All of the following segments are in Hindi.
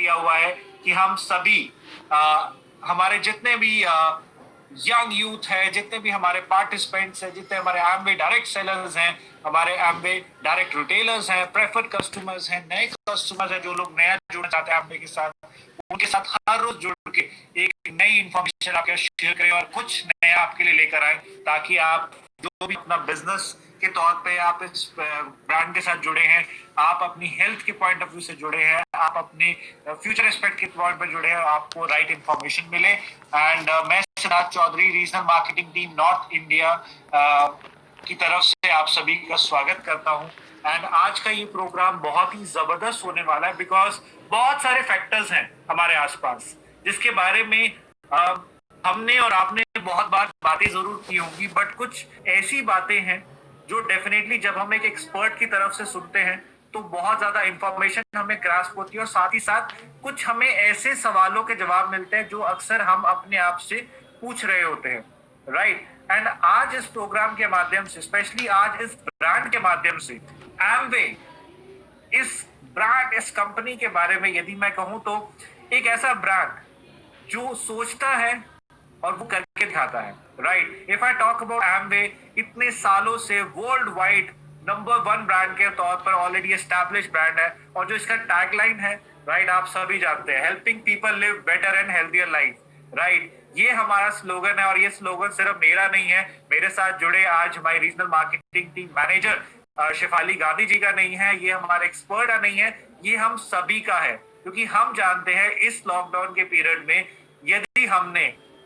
किया हुआ है कि हम सभी हमारे जितने भी यंग यूथ है, जितने भी हमारे पार्टिसिपेंट्स हैं, जितने हमारे एमवे डायरेक्ट सेलर्स हैं, हमारे एमवे डायरेक्ट रिटेलर्स हैं, प्रेफर्ड कस्टमर्स हैं, नए कस्टमर्स हैं, जो लोग नया जुड़ना चाहते हैं एमवे के साथ, उनके साथ हर रोज जुड़ के एक नई इंफॉर्मेशन आपके शेयर करें और कुछ नया आपके लिए लेकर आए, ताकि आप जो भी अपना बिजनेस के तौर पे आप इस ब्रांड के साथ जुड़े हैं, आप अपनी हेल्थ के पॉइंट ऑफ व्यू से जुड़े हैं, आप अपने फ्यूचर एस्पेक्ट के पॉइंट पर जुड़े हैं, आपको राइट इंफॉर्मेशन मिले। एंड मैं Siddharth Chaudhary, regional marketing team north India की तरफ से आप सभी का स्वागत करता हूं। एंड आज का ये प्रोग्राम बहुत ही जबरदस्त होने वाला है, बिकॉज बहुत सारे फैक्टर्स हैं हमारे आसपास जिसके बारे में हमने और आपने बहुत बार बातें जरूर की होंगी, बट कुछ ऐसी बातें हैं जो डेफिनेटली जब हम एक एक्सपर्ट की तरफ से सुनते हैं तो बहुत ज्यादा इंफॉर्मेशन हमें ग्रास्प होती है, और साथ ही साथ कुछ हमें ऐसे सवालों के जवाब मिलते हैं जो अक्सर हम अपने आप से पूछ रहे होते हैं, राइट। एंड आज इस प्रोग्राम के माध्यम से, स्पेशली आज इस ब्रांड के माध्यम से, एमवे इस ब्रांड, इस कंपनी के बारे में यदि मैं कहूं तो एक ऐसा ब्रांड जो सोचता है और वो करके दिखाता है, right. If I talk about Amway, इतने सालों से वर्ल्ड वाइड नंबर 1 ब्रांड के तौर पर ऑलरेडी एस्टैब्लिश ब्रांड है, और जो इसका टैगलाइन है, राइट, आप सभी जानते हैं, helping people live better and healthier life, right. ये हमारा स्लोगन है, और ये स्लोगन सिर्फ मेरा नहीं है, मेरे साथ जुड़े आज हमारी regional marketing team manager Shefali Gandhi ji का नहीं है, ये हमारे एक्सपर्ट का नहीं है, ये हम सभी का है, क्योंकि हम जानते हैं इस लॉकडाउन के पीरियड में यदि हमने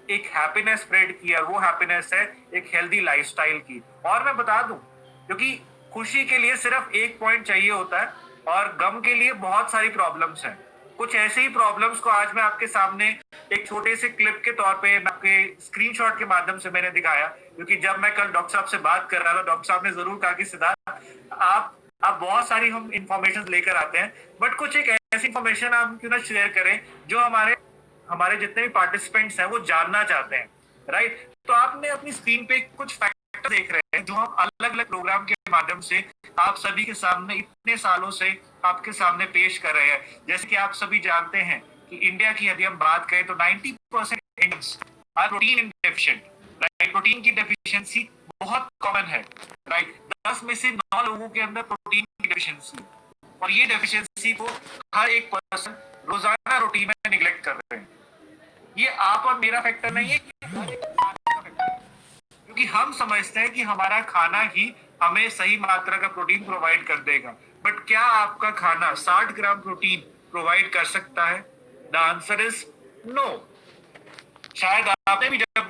एक हैप्पीनेस स्प्रेड किया, वो हैप्पीनेस है एक हेल्दी लाइफस्टाइल की। और मैं बता दूं, क्योंकि खुशी के लिए सिर्फ एक पॉइंट चाहिए होता है और गम के लिए बहुत सारी प्रॉब्लम्स हैं। कुछ ऐसे ही प्रॉब्लम्स को आज मैं आपके सामने एक छोटे से क्लिप के तौर पे, आपके स्क्रीनशॉट के माध्यम से मैंने दिखाया, क्योंकि जब मैं कल डॉक्टर साहब से बात कर रहा था, डॉक्टर साहब ने जरूर कहा कि सिद्धार्थ आप बहुत सारी हम इंफॉर्मेशन लेकर आते हैं, बट कुछ एक ऐसी इंफॉर्मेशन आप क्यों ना शेयर करें जो हमारे जितने भी पार्टिसिपेंट्स हैं वो जानना चाहते हैं, राइट। तो आपने अपनी स्क्रीन पे कुछ फैक्टर देख रहे हैं जो हम अलग अलग प्रोग्राम के माध्यम से आप सभी के सामने इतने सालों से आपके सामने पेश कर रहे हैं। जैसे कि आप सभी जानते हैं कि इंडिया की यदि हम बात करें तो 90% Indians are protein deficient, right. Protein की डेफिशिएंसी बहुत कॉमन है, राइट। 10 में से 9 लोगों के अंदर प्रोटीन की डेफिशिएंसी, और ये डेफिशिएंसी को हर एक पर्सन रोजाना रूटीन में निगलेक्ट कर रहे हैं। ये आप और मेरा फैक्टर नहीं है, क्योंकि हम समझते हैं कि हमारा खाना ही हमें सही मात्रा का प्रोटीन प्रोवाइड कर देगा, बट क्या आपका खाना 60 ग्राम प्रोटीन प्रोवाइड कर सकता है? The answer is no. शायद आपने भी जब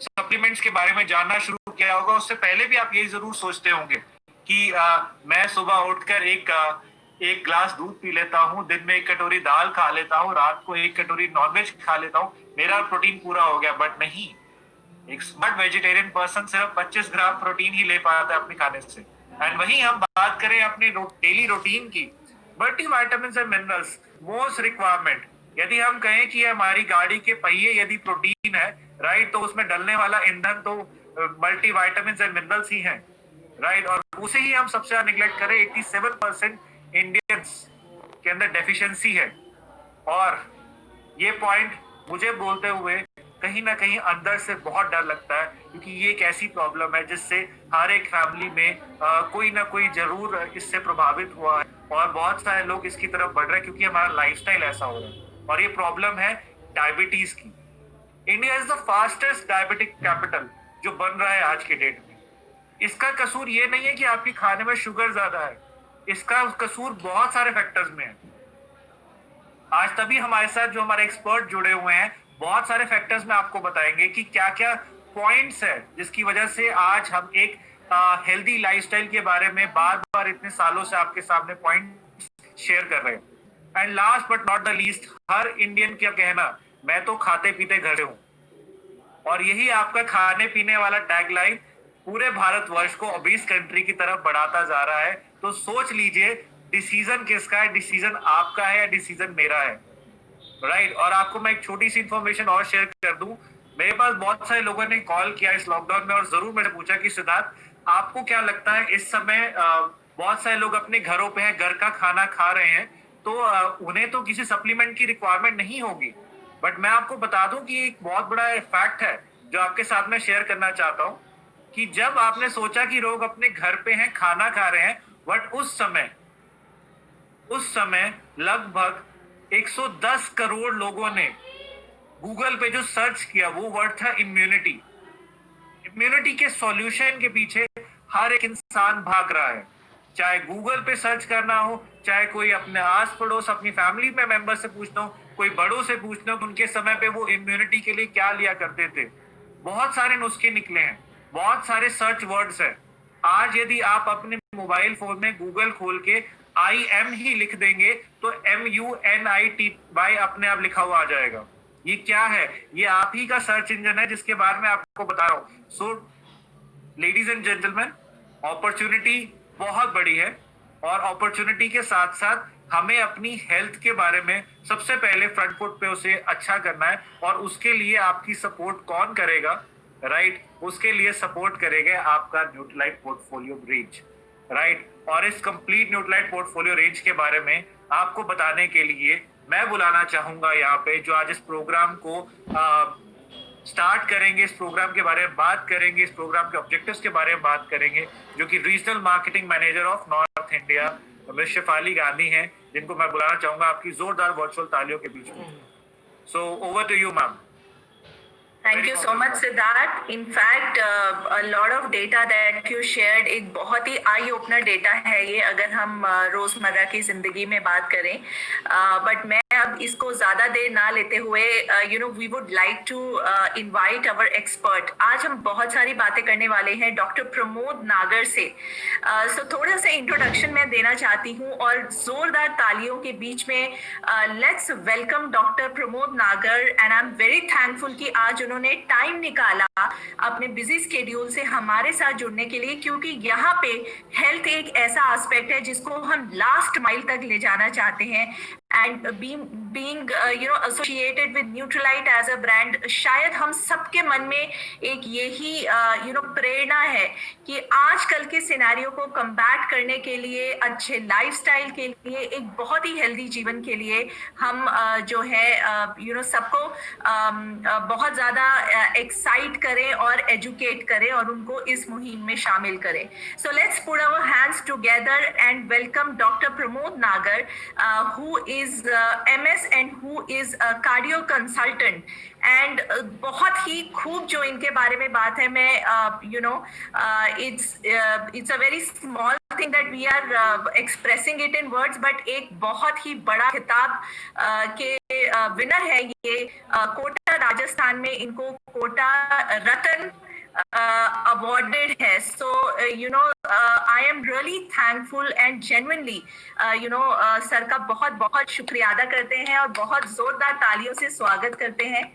सप्लीमेंट्स के बारे में जानना शुरू किया होगा, उससे पहले भी आप यही जरूर सोचते होंगे कि मैं सुबह उठकर एक ग्लास दूध पी लेता हूँ, दिन में 1 कटोरी दाल खा लेता हूँ, रात को 1 कटोरी नॉनवेज खा लेता हूँ, मेरा प्रोटीन पूरा हो गया। बट नहीं, एक स्मार्ट वेजिटेरियन पर्सन सिर्फ 25 ग्राम प्रोटीन ही ले पाता है अपने खाने से। एंड वहीं हम बात करें अपने डेली रूटीन की, multivitamins and minerals most requirement, यदि हम कहें कि हमारी गाड़ी के पहिए यदि प्रोटीन है, राइट, तो उसमें डलने वाला ईंधन तो मल्टीविटामिन्स एंड मिनरल्स ही हैं, राइट। और उसे ही हम सबसे ज्यादा निगलेक्ट करें, 87% इंडियंस के अंदर डेफिशिएंसी है। और ये पॉइंट मुझे बोलते हुए कहीं ना कहीं अंदर से बहुत डर लगता है, क्योंकि ये एक ऐसी प्रॉब्लम है जिससे हर एक फैमिली में कोई ना कोई जरूर इससे प्रभावित हुआ है, और बहुत सारे लोग इसकी तरफ बढ़ रहे हैं क्योंकि हमारा लाइफस्टाइल ऐसा हो रहा है। और ये प्रॉब्लम है डायबिटीज की। India is the fastest diabetic capital जो बन रहा है आज के डेट में। इसका कसूर ये नहीं है कि आपके खाने में शुगर ज्यादा है, इसका कसूर बहुत सारे फैक्टर्स में है। आज तभी हमारे साथ जो हमारे एक्सपर्ट जुड़े हुए हैं, बहुत सारे फैक्टर्स में आपको बताएंगे कि क्या क्या पॉइंट्स है जिसकी वजह से आज हम एक हेल्दी लाइफस्टाइल के बारे में बार बार इतने सालों से आपके सामने पॉइंट शेयर कर रहे हैं। And last but not the least, her Indian क्या कहना, मैं तो खाते पीते घर हूं, और यही आपका खाने पीने वाला टैगलाइन पूरे भारतवर्ष को ओबीस कंट्री की तरफ बढ़ाता जा रहा है। तो सोच लीजिए डिसीजन किसका है, डिसीजन आपका है या डिसीजन मेरा है, राइट। और आपको मैं एक छोटी सी इंफॉर्मेशन और शेयर कर दूं, मेरे पास बहुत सारे लोगों ने कॉल किया इस लॉकडाउन में, और जरूर मैंने पूछा कि सिद्धार्थ आपको क्या लगता है इस समय बहुत सारे लोग अपने घरों पे हैं, घर का खाना खा रहे हैं, तो उन्हें तो किसी सप्लीमेंट की रिक्वायरमेंट नहीं होगी। बट मैं आपको बता दूं कि एक बहुत बड़ा फैक्ट है जो आपके साथ में शेयर करना चाहता हूं, कि जब आपने सोचा कि लोग अपने घर पे हैं, खाना खा रहे हैं, बट उस समय लगभग 110 करोड़ लोगों ने गूगल पे जो सर्च किया वो वर्ड था इम्यूनिटी। इम्यूनिटी के सॉल्यूशन के पीछे हर एक इंसान भाग रहा है, चाहे गूगल पे सर्च करना हो, चाहे कोई अपने आस पड़ोस अपनी फैमिली में मेंबर से पूछना हो, कोई बड़ों से पूछना हो, उनके समय पे वो इम्यूनिटी के लिए क्या लिया करते थे। बहुत सारे नुस्खे निकले हैं, बहुत सारे सर्च वर्ड्स हैं। आज यदि आप अपने मोबाइल फोन में गूगल खोल के IM ही लिख देंगे तो MUNITY अपने आप लिखा हुआ आ जाएगा। ये क्या है? ये आप ही का सर्च इंजन है जिसके बारे में आपको बता रहा हूं। So ladies and gentleman, opportunity बहुत बड़ी है, और अपॉर्चुनिटी के साथ साथ हमें अपनी हेल्थ के बारे में सबसे पहले फ्रंट फुट पे उसे अच्छा करना है, और उसके लिए आपकी सपोर्ट कौन करेगा? राइट, उसके लिए सपोर्ट करेगा आपका न्यूट्रीलाइट पोर्टफोलियो रेंज। राइट, और इस कंप्लीट न्यूट्रीलाइट पोर्टफोलियो रेंज के बारे में आपको बताने के लिए मैं बुलाना चाहूंगा यहाँ पे, जो आज इस प्रोग्राम को स्टार्ट करेंगे, इस प्रोग्राम के बारे में बात करेंगे, इस प्रोग्राम के ऑब्जेक्टिव्स के बारे में बात करेंगे, जो कि regional marketing manager of north India miss Shefali Gandhi हैं, जिनको मैं बुलाना चाहूंगा आपकी जोरदार वर्चुअल तालियों के बीच में। So over to you ma'am. Thank you so much, Siddharth. In fact, a lot of data that you shared एक बहुत ही आई ओपनर डेटा है ये, अगर हम रोजमर्रा की जिंदगी में बात करें। बट मैं अब इसको ज्यादा देर ना लेते हुए we would like to invite our expert. आज हम बहुत सारी बातें करने वाले हैं डॉक्टर प्रमोद नागर से। सो थोड़ा सा इंट्रोडक्शन मैं देना चाहती हूँ, और जोरदार तालियों के बीच में लेट्स वेलकम डॉक्टर प्रमोद नागर। And I am very thankful कि आज उन्होंने टाइम निकाला अपने बिजी स्केड्यूल से हमारे साथ जुड़ने के लिए, क्योंकि यहाँ पे हेल्थ एक ऐसा एस्पेक्ट है जिसको हम लास्ट माइल तक ले जाना चाहते हैं। And being associated with Nutrilite as a brand, शायद हम सबके मन में एक यही प्रेरणा है कि आजकल के सिनेरियो को कम्बैट करने के लिए, अच्छे लाइफस्टाइल के लिए, एक बहुत ही हेल्दी जीवन के लिए हम जो है सबको बहुत ज़्यादा एक्साइट करें और एजुकेट करें और उनको इस मुहिम में शामिल करें। So let's put our hands together and welcome doctor Pramod Nagar, who is MS and who is a cardio consultant। And बहुत ही खूब जो इनके बारे में बात है, मैं it's a very small thing that we are expressing it in words, but एक बहुत ही बड़ा खिताब के विनर है ये। कोटा राजस्थान में इनको कोटा रतन awarded है। So I am really thankful and genuinely sir का बहुत बहुत शुक्रिया अदा करते हैं और बहुत जोरदार तालियों से स्वागत करते हैं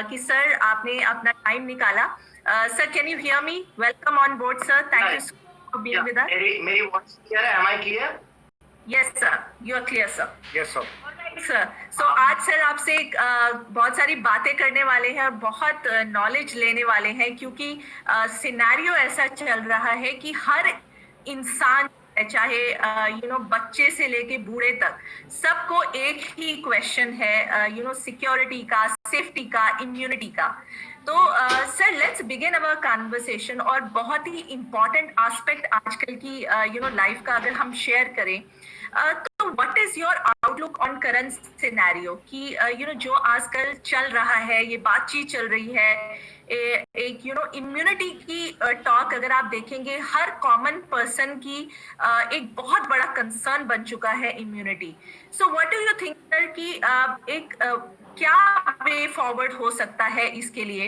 कि सर आपने अपना टाइम निकाला। Sir, can you hear me? Welcome on board sir, thank you for being with us. मेरी वॉइस क्लियर है? Am I clear? Yes sir, you are clear sir. Yes sir. Sir, so आज सर आपसे बहुत सारी बातें करने वाले हैं और बहुत नॉलेज लेने वाले हैं, क्योंकि सिनेरियो ऐसा चल रहा है कि हर इंसान, चाहे बच्चे से लेके बूढ़े तक, सबको एक ही क्वेश्चन है सिक्योरिटी का, सेफ्टी का, इम्यूनिटी का। तो sir, let's begin our conversation. और बहुत ही इम्पोर्टेंट एस्पेक्ट आजकल की लाइफ का अगर हम शेयर करें, तो what is your outlook on current scenario कि जो आजकल चल रहा है, ये बातचीत चल रही है, एक इम्यूनिटी की टॉक अगर आप देखेंगे, हर कॉमन पर्सन की एक बहुत बड़ा कंसर्न बन चुका है immunity. So what do you think sir कि एक क्या वे फॉरवर्ड हो सकता है इसके लिए?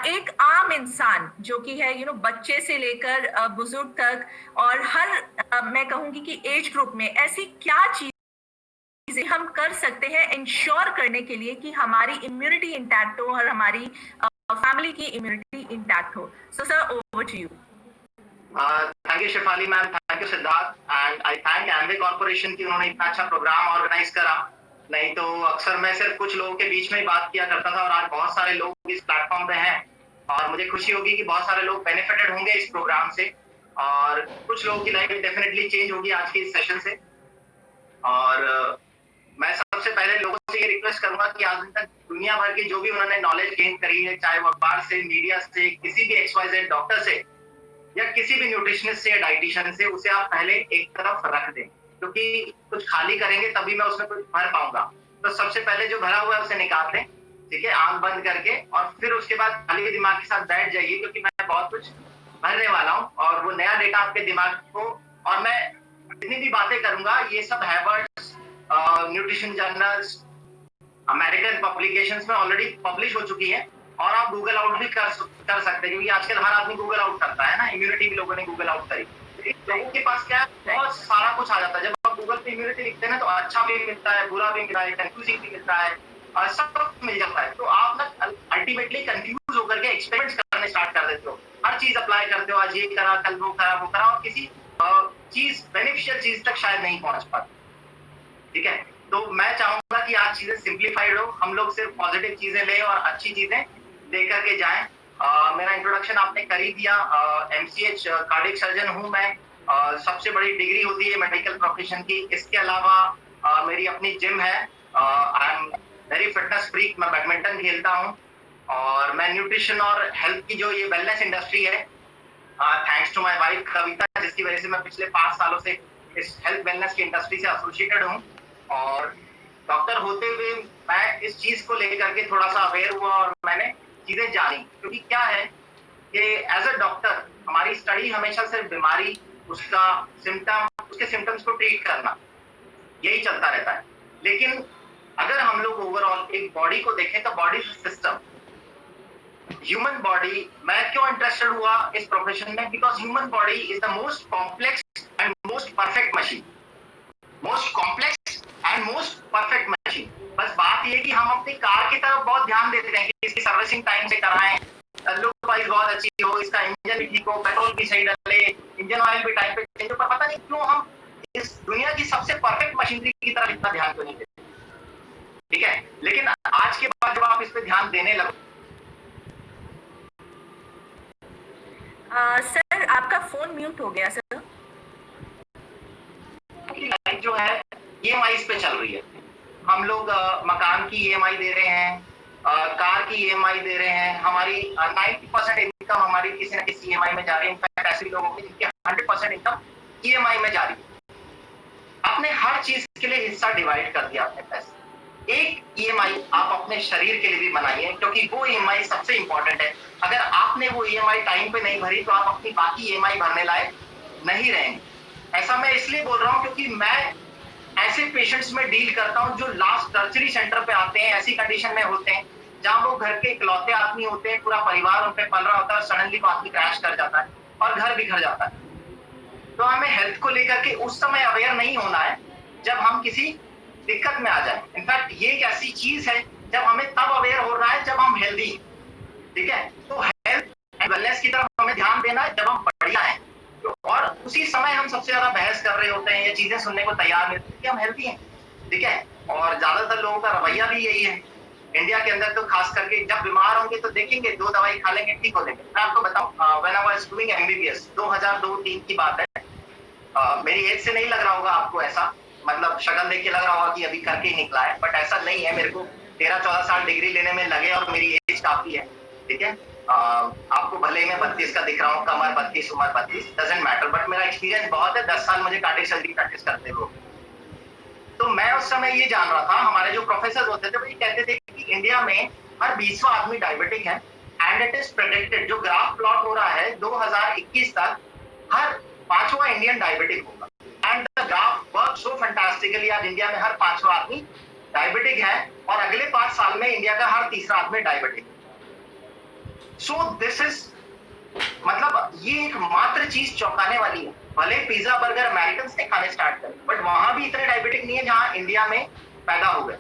एक आम इंसान जो कि है बच्चे से लेकर बुजुर्ग तक, और हर मैं कहूंगी कि एज ग्रुप में ऐसी क्या चीजें हम कर सकते हैं इंश्योर करने के लिए कि हमारी इम्यूनिटी इंटैक्ट हो और हमारी फैमिली की इम्यूनिटी इंटैक्ट हो। So sir, over to you. Thank you Shefali ma'am, thank you Siddharth, and I thank Amway corporation की उन्होंने इतना अच्छा प्रोग्राम ऑर्गेनाइज करा। नहीं तो अक्सर मैं सिर्फ कुछ लोगों के बीच में ही बात किया करता था, और आज बहुत सारे लोग इस प्लेटफॉर्म पे हैं, और मुझे खुशी होगी कि बहुत सारे लोग बेनिफिटेड होंगे इस प्रोग्राम से, और कुछ लोगों की लाइफ डेफिनेटली चेंज होगी आज के इस सेशन से। और मैं सबसे पहले लोगों से ये रिक्वेस्ट करूंगा कि आज तक दुनिया भर की जो भी उन्होंने नॉलेज गेन करी है, चाहे वो अखबार से, मीडिया से, किसी भी XYZ डॉक्टर से या किसी भी न्यूट्रिशनिस्ट से या डाइटिशियन से, उसे आप पहले एक तरफ रख दें, क्योंकि कुछ खाली करेंगे तभी मैं उसमें कुछ भर पाऊंगा। तो सबसे पहले जो भरा हुआ है उसे निकाल दें, ठीक है, आंख बंद करके, और फिर उसके बाद खाली दिमाग के साथ बैठ जाइए, क्योंकि मैं बहुत कुछ भरने वाला हूँ और वो नया डेटा आपके दिमाग को, और मैं जितनी भी बातें करूंगा ये सब Haywards, nutrition journals, American publications में ऑलरेडी पब्लिश हो चुकी है, और आप गूगल आउट भी कर सकते हैं, क्योंकि आजकल हर आदमी गूगल आउट करता है ना, इम्यूनिटी भी लोगों ने गूगल आउट करी। लोगों के पास क्या है, बहुत सारा कुछ आ जाता है। जब आप गूगल पे इम्यूनिटी लिखते हैं ना, तो अच्छा भी मिलता है, बुरा भी मिलता है, कंफ्यूजिंग भी मिलता है, और सब मिल जाता है। तो आप ना अल्टीमेटली कंफ्यूज होकर के एक्सपेरिमेंट्स करने स्टार्ट कर देते हो, हर चीज अप्लाई करते हो, आज ये करा, कल वो करा, वो करा, और किसी चीज, बेनिफिशियल चीज तक शायद नहीं पहुंच पाते, ठीक है। तो मैं चाहूंगा कि आज चीजें सिंप्लीफाइड हो, हम लोग सिर्फ पॉजिटिव चीजें लें और अच्छी चीजें लेकर के जाएं। मेरा इंट्रोडक्शन आपने कर ही दिया। MCH कार्डियक सर्जन हूं मैं। सबसे बड़ी डिग्री होती है मेडिकल प्रोफेशन की। इसके अलावा मेरी अपनी जिम है। I am very fitness freak. मैं बैडमिंटन खेलता हूं, और मैं न्यूट्रिशन और हेल्थ की जो ये वेलनेस इंडस्ट्री है, थैंक्स टू माय वाइफ कविता, जिसकी वजह से मैं पिछले 5 सालों से इस हेल्थ वेलनेस की इंडस्ट्री से एसोसिएटेड हूँ। और डॉक्टर होते हुए मैं इस चीज को लेकर के थोड़ा सा अवेयर हुआ और मैंने चीजें जानी, क्योंकि क्या है कि एज अ डॉक्टर हमारी स्टडी हमेशा सिर्फ बीमारी, उसका सिम्टम, उसके सिम्टम्स को ट्रीट करना, यही चलता रहता है। लेकिन अगर हम लोग ओवरऑल एक बॉडी को देखें, तो बॉडी सिस्टम, ह्यूमन बॉडी, मैं क्यों इंटरेस्टेड हुआ इस प्रोफेशन में? Because human body is the most complex and most perfect machine. Most complex and most perfect machine. बस बात ये कि हम अपनी कार की तरफ बहुत ध्यान देते हैं कि इसकी सर्विसिंग टाइम से कराएं, लुक वाइज बहुत अच्छी हो, इसका इंजन भी ठीक हो, पेट्रोल भी सही डले, इंजन ऑयल भी टाइम पे चेंज हो, पर पता नहीं क्यों हम इस दुनिया की सबसे परफेक्ट मशीनरी की तरफ इतना ध्यान क्यों नहीं देते, ठीक है। लेकिन आज के बाद जब आप इस पे ध्यान देने लगो, सर आपका फोन म्यूट हो गया सर। लाइफ जो है EMI पे चल रही है। हम लोग मकान की EMI दे रहे हैं, कार की EMI दे रहे हैं, हमारी 90% इनकम हमारी किसी न किसी EMI में जा रही है। इनफैक्ट ऐसे लोगों की जिनकी 100% इनकम EMI में जा रही है। आपने हर चीज के लिए हिस्सा डिवाइड कर दिया अपने पैसे। एक EMI आप अपने शरीर के लिए भी बनाइए, क्योंकि वो EMI सबसे इंपॉर्टेंट है। अगर आपने वो EMI टाइम पे नहीं भरी, तो आप अपनी बाकी EMI भरने लायक नहीं रहेंगे। ऐसा मैं इसलिए बोल रहा हूँ क्योंकि मैं ऐसे पेशेंट्स में डील करता हूँ जो लास्ट टर्चरी सेंटर पे आते हैं, ऐसी कंडीशन में होते हैं जहां वो घर के इकलौते आदमी होते हैं, पूरा परिवार उन पे पल रहा होता है, सडनली वो आदमी क्रैश कर जाता है और घर बिखर जाता है। तो हमें हेल्थ को लेकर के उस समय अवेयर नहीं होना है जब हम किसी दिक्कत में आ जाए। इनफैक्ट ये एक ऐसी चीज है जब हमें तब अवेयर हो रहा है जब हम हेल्दी, ठीक है। तो हेल्थ एंड वेलनेस की तरफ हमें ध्यान देना है जब हम बढ़िया हैं, और उसी समय हम सबसे ज्यादा बहस कर रहे होते हैं, ये चीजें सुनने को तैयार नहीं होते कि हम हेल्दी हैं, ठीक है। और ज्यादातर लोगों का रवैया भी यही है इंडिया के अंदर। तो खास करके जब बीमार होंगे तो देखेंगे 2 दवाई खा लेंगे, ठीक हो लेंगे। मैं आपको बताऊं, when I was doing MBBS 2002-3 की बात है। मेरी एज से नहीं लग रहा होगा आपको ऐसा, मतलब शक्ल देख के लग रहा होगा कि अभी करके ही निकला है, बट ऐसा नहीं है। मेरे को 13-14 साल डिग्री लेने में लगे और मेरी एज काफी है, ठीक है। आपको भले ही मैं 32 का दिख रहा हूँ, कमर 32, उम्र 32, डजंट मैटर, बट मेरा एक्सपीरियंस बहुत है। 10 साल मुझे कार्डियक सर्जरी प्रैक्टिस करते हुए। तो मैं उस समय ये जान रहा था, हमारे जो प्रोफेसर होते थे वो ये कहते थे कि इंडिया में हर 20वां आदमी डायबिटिक है, एंड इट इज प्रेडिक्टेड, जो ग्राफ प्लॉट हो रहा है 2021 तक, हर 5वां इंडियन डायबिटिक होगा। And the graph work so fantastically. आज इंडिया में हर 5वां आदमी डायबिटिक है, और अगले 5 साल में इंडिया का हर 3रा आदमी डायबिटिक। सो दिस इज, मतलब ये एक मात्र चीज चौंकाने वाली है। भले पिज्जा बर्गर अमेरिकन ने खाने स्टार्ट कर, बट वहां भी इतने डायबिटिक नहीं है जहां इंडिया में पैदा हो गए।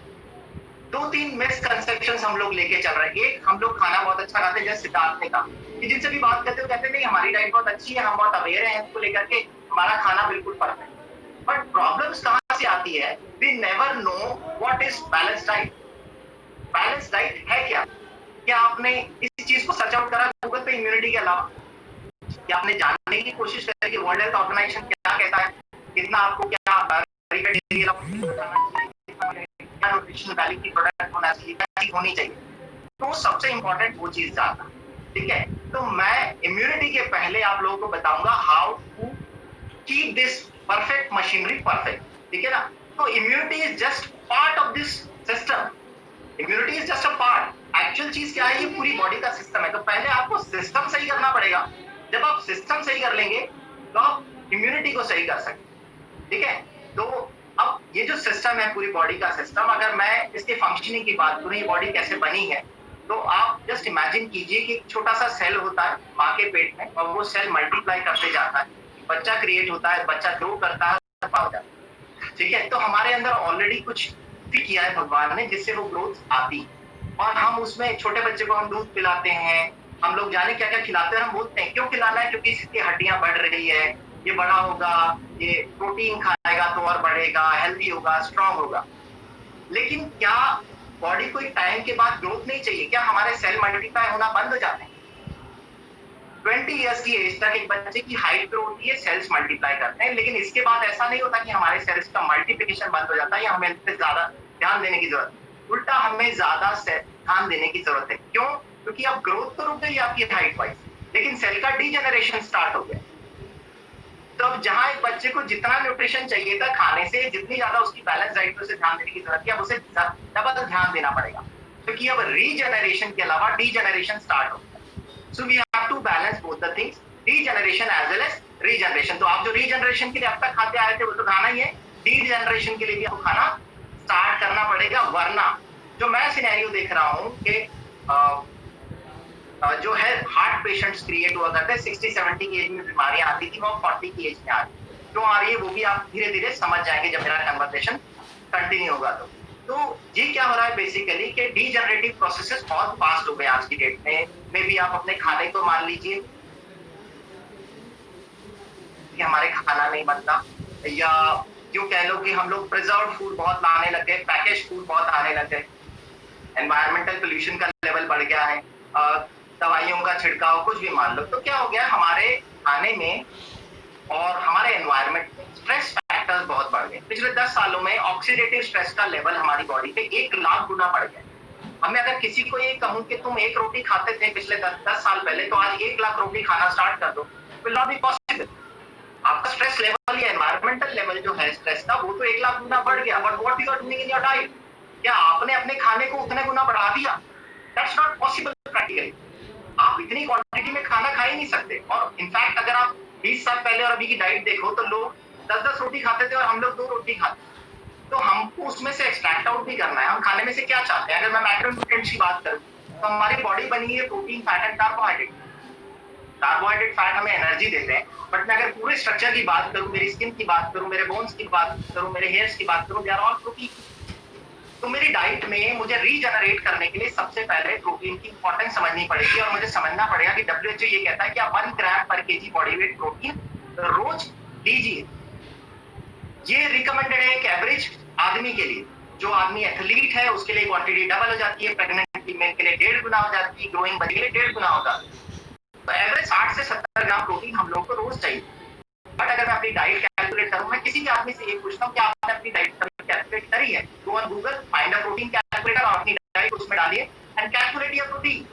2-3 मिसकंसेप्शंस हम लोग लेके चल रहे हैं। एक, हम लोग खाना बहुत अच्छा खाते हैं, जैसे सिद्धार्थ ने कहा कि जिनसे भी बात करते हो कहते नहीं हमारी डाइट बहुत अच्छी है, हम बहुत अवेयर हैं इसको लेकर के, हमारा खाना बिल्कुल परफेक्ट। बट प्रॉब्लम्स कहां से आती है? We never know what is balance diet. Balance diet है क्या? क्या आपने इस चीज को सर्च आउट करा गूगल पे इम्यूनिटी के अलावा? क्या आपने जानने की कोशिश करी कि वर्ल्ड हेल्थ ऑर्गेनाइजेशन क्या कहता है, कितना आपको क्या न्यूट्रिशन वैल्यू की प्रोडक्ट होना चाहिए, क्या चीज होनी चाहिए, तो सबसे इंपॉर्टेंट वो चीज जानना। ठीक है, तो मैं इम्यूनिटी के पहले आप लोगों को बताऊंगा how to keep this perfect machinery perfect. ठीक है ना, तो immunity is just part of this system. Immunity is just a part, actual चीज क्या है, ये पूरी बॉडी का सिस्टम है। तो पहले आपको सिस्टम सही करना पड़ेगा, जब आप सिस्टम सही कर लेंगे तो आप इम्यूनिटी को सही कर सकते। ठीक है, तो अब ये जो सिस्टम है पूरी बॉडी का सिस्टम, अगर मैं इसके फंक्शनिंग की बात करूं, ये बॉडी कैसे बनी है, तो आप जस्ट इमेजिन कीजिए कि एक छोटा सा सेल होता है माँ के पेट में, और वो सेल मल्टीप्लाई करते जाता है, बच्चा क्रिएट होता है, बच्चा ग्रो करता है, हो जाता है। ठीक है, तो हमारे अंदर ऑलरेडी कुछ भी किया है भगवान ने जिससे वो ग्रोथ आती है, और हम उसमें छोटे बच्चे को हम दूध पिलाते हैं, हम लोग जाने क्या क्या खिलाते हैं, हम बोलते हैं क्यों खिलाना है, क्योंकि इसकी हड्डियां बढ़ रही है, ये बड़ा होगा, ये प्रोटीन खाएगा तो और बढ़ेगा, हेल्दी होगा, स्ट्रांग होगा। लेकिन क्या बॉडी को एक टाइम के बाद ग्रोथ नहीं चाहिए? क्या हमारे सेल मल्टीप्लाई होना बंद हो जाते हैं? 20 इयर्स की एज तक एक बच्चे की हाइट ग्रो होती है, सेल्स मल्टीप्लाई करते हैं, लेकिन इसके बाद ऐसा नहीं होता कि हमारे सेल्स का मल्टीप्लिकेशन बंद हो जाता है या हमें इस पर ज्यादा ध्यान देने की जरूरत है। उल्टा हमें ज्यादा ध्यान देने की जरूरत है। क्यों? क्योंकि अब ग्रोथ तो रुक गई आपकी हाइट वाइज, लेकिन सेल का डीजेनरेशन स्टार्ट हो गया। तो अब जहां एक बच्चे को जितना न्यूट्रिशन चाहिए था खाने से, जितनी ज्यादा उसकी बैलेंस डाइट पे उसे ध्यान देने की जरूरत है, अब उसे डबल ध्यान देना पड़ेगा, क्योंकि अब रीजनरेशन के अलावा डीजेनरेशन स्टार्ट हो गया। So we have to balance both the things, degeneration as well as regeneration. तो आप जो रीजनरेशन के लिए अब तक खाते आए थे वो तो खाना ही है, डीजेनरेशन के लिए भी आपको खाना स्टार्ट करना पड़ेगा, वरना जो मैं सिनेरियो देख रहा हूँ कि जो है हार्ट पेशेंट्स क्रिएट हुआ करते हैं 60-70 की एज में बीमारियां आती थी, वो 40 की एज में आ रही है। क्यों आ रही है वो भी आप धीरे धीरे समझ जाएंगे जब मेरा कन्वर्सेशन कंटिन्यू होगा। तो ये क्या हो रहा है बेसिकली कि डीजनरेटिव प्रोसेसेस बहुत फास्ट हो गए आज की डेट में भी। आप अपने खाने को मान लीजिए कि हमारे खाना नहीं बनता, या यूं कह लो कि हम लोग प्रिजर्व फूड बहुत लाने लग गए, पैकेज फूड बहुत आने लग गए, एनवायरमेंटल पोल्यूशन का लेवल बढ़ गया है, दवाइयों का छिड़काव, कुछ भी मान लो। तो क्या हो गया हमारे खाने में और हमारे एनवायरनमेंट में स्ट्रेस फैक्टर्स बहुत बढ़ गए। पिछले 10 सालों में ऑक्सीडेटिव स्ट्रेस का लेवल हमारी बॉडी पे 1 लाख गुना बढ़ गया। हमें अगर किसी को ये कहूं कि तुम 1 रोटी खाते थे पिछले 10 साल पहले, तो आज 1 लाख रोटी खाना स्टार्ट कर दो, विल नॉट बी पॉसिबल। आपका स्ट्रेस लेवल या एनवायरमेंटल लेवल जो है स्ट्रेस का, वो तो 1 लाख गुना बढ़ गया। But what you are doing in your diet, क्या आपने अपने खाने को उतने गुना बढ़ा दिया? That's not possible practically. आप इतनी क्वांटिटी में खाना खा ही नहीं सकते। और इनफैक्ट अगर आप 20 साल पहले और अभी की डाइट देखो तो लोग 10-10 रोटी खाते थे और हम लोग 2 रोटी खाते। तो हमको उसमें से एक्सट्रैक्ट आउट भी करना है, हम खाने में से क्या चाहते हैं। अगर मैं मैक्रोन्यूट्रिएंट्स की बात करूं तो हमारी बॉडी बनी है protein, fat and carbohydrate. Carbohydrate, fat हमें एनर्जी देते हैं, बट मैं अगर पूरे स्ट्रक्चर की बात करूं, मेरी स्किन की बात करूं, मेरे बोन्स की बात करूं, मेरे हेयर्स की बात करूं, दे आर ऑल प्रोटीन। तो मेरी डाइट में मुझे रीजनरेट करने के लिए सबसे पहले प्रोटीन की इंपॉर्टेंस समझनी पड़ेगी, और मुझे समझना पड़ेगा कि WHO ये कहता है कि आप 1 ग्राम पर केजी बॉडी वेट प्रोटीन रोज लीजिए। ये रिकमेंडेड है एक एवरेज आदमी के लिए। जो आदमी एथलीट है उसके लिए क्वांटिटी डबल हो जाती है, प्रेग्नेंट फीमेल के लिए 1.5 गुना हो जाती है, ग्रोइंग बच्चे के लिए 1.5 गुना होगा। तो एवरेज 60 से 70 ग्राम प्रोटीन हम लोग को रोज चाहिए। बट अगर मैं अपनी डाइट कैलकुलेट करूं, मैं किसी भी आदमी से ये पूछता हूं कि आपने अपनी डाइट कैलकुलेट करी है, गो on Google, find a protein calculator और अपनी डाइट उसमें डालिए एंड कैलकुलेट योर प्रोटीन।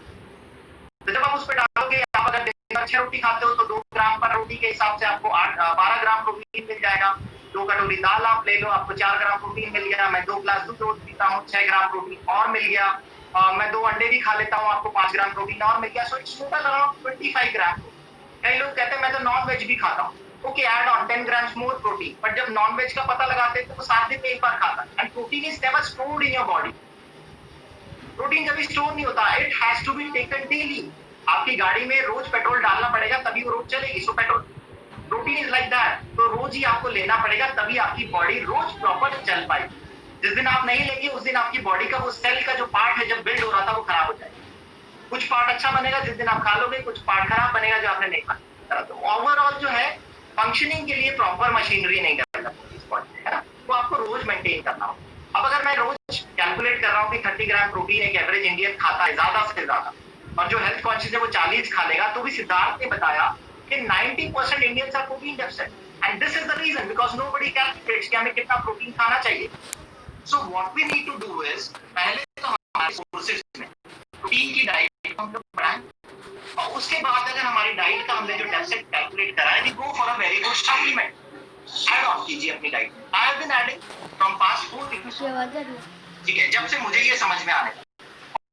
तो जब आप उस पे डालोगे, आप अगर दिन में 6 रोटी खाते हो तो 2 ग्राम पर रोटी के हिसाब से आपको 12 ग्राम प्रोटीन मिल जाएगा। 2 कटोरी दाल आप ले लो, आपको 4 ग्राम प्रोटीन मिल गया। मैं 2 ग्लास दूध रोज पीता हूँ, 6 ग्राम प्रोटीन और मिल गया। मैं 2 अंडे भी खा लेता हूँ, आपको 5 ग्राम प्रोटीन और मिल गया। सो इट्स टोटल अराउंड 25 ग्राम। कई लोग कहते हैं मैं तो नॉन वेज भी खाता हूँ, okay, add on 10 grams more protein. But जब नॉन वेज का पता लगाते हैं तो 7 दिन में एक बार खाता है। And protein is never stored in your body. Protein कभी स्टोर नहीं होता, it has to be taken daily. आपकी गाड़ी में रोज पेट्रोल डालना पड़ेगा तभी वो रोज चलेगी। So petrol, protein is like that. तो रोज ही आपको लेना पड़ेगा, तभी आपकी बॉडी रोज प्रॉपर चल पाएगी। जिस दिन आप नहीं लेंगे उस दिन आपकी बॉडी का वो सेल का जो पार्ट है जब बिल्ड हो रहा था वो खराब हो जाएगा। कुछ पार्ट अच्छा बनेगा जिस दिन आप खा लोगे, कुछ पार्ट खराब बनेगा जो आपने नहीं खाया। तो ओवरऑल जो है फंक्शनिंग के लिए प्रॉपर मशीनरी नहीं डेवलप है ना, वो आपको रोज मेंटेन करना हो। अब अगर मैं रोज कैलकुलेट कर रहा हूँ कि 30 ग्राम प्रोटीन एक एवरेज इंडियन खाता है ज्यादा से ज्यादा, और जो हेल्थ कॉन्शियस है वो 40 खा लेगा, तो भी सिद्धार्थ ने बताया कि 90% Indians are protein deficient. And this is the reason because nobody calculates कि हमें कितना प्रोटीन खाना चाहिए। So what we need to do is, पहले तो हमारे सोर्सेज में प्रोटीन की डाइट हम लोग बढ़ाएं, और उसके बाद अगर हमारी डाइट का हमने जो डेफिसिट कैलकुलेट करा है, we go for a very good supplement, add on कीजिए अपनी डाइट में। I have been adding from past 4 weeks, ठीक है, जब से मुझे ये समझ में आने लगा,